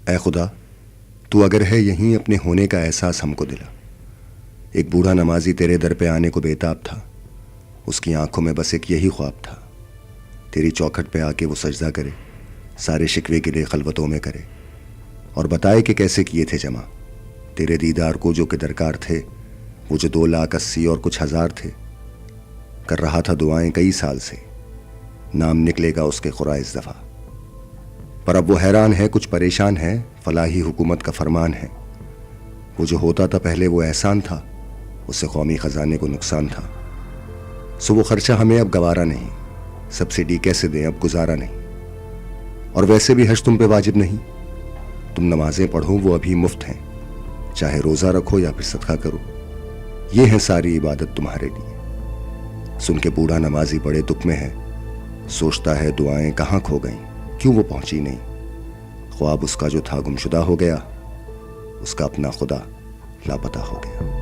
اے خدا، تو اگر ہے یہیں اپنے ہونے کا احساس ہم کو دلا۔ ایک بوڑھا نمازی تیرے در پہ آنے کو بےتاب تھا، اس کی آنکھوں میں بس ایک یہی خواب تھا، تیری چوکھٹ پہ آ کے وہ سجدہ کرے، سارے شکوے کے لیے خلوتوں میں کرے، اور بتائے کہ کیسے کیے تھے جمع تیرے دیدار کو جو کہ درکار تھے، وہ جو 2,80,000 اور کچھ ہزار تھے۔ کر رہا تھا دعائیں کئی سال سے، نام نکلے گا اس کے خورا اس دفعہ۔ پر اب وہ حیران ہے، کچھ پریشان ہے، فلاحی حکومت کا فرمان ہے، وہ جو ہوتا تھا پہلے وہ احسان تھا، اس سے قومی خزانے کو نقصان تھا۔ سو وہ خرچہ ہمیں اب گوارا نہیں، سبسڈی کیسے دیں اب گزارا نہیں، اور ویسے بھی حج تم پہ واجب نہیں، تم نمازیں پڑھو وہ ابھی مفت ہیں، چاہے روزہ رکھو یا پھر صدقہ کرو، یہ ہے ساری عبادت تمہارے لیے۔ سن کے بوڑھا نمازی بڑے دکھ میں ہے، سوچتا ہے دعائیں کہاں کھو گئیں، کیوں وہ پہنچی نہیں، خواب اس کا جو تھا گمشدہ ہو گیا، اس کا اپنا خدا لاپتہ ہو گیا۔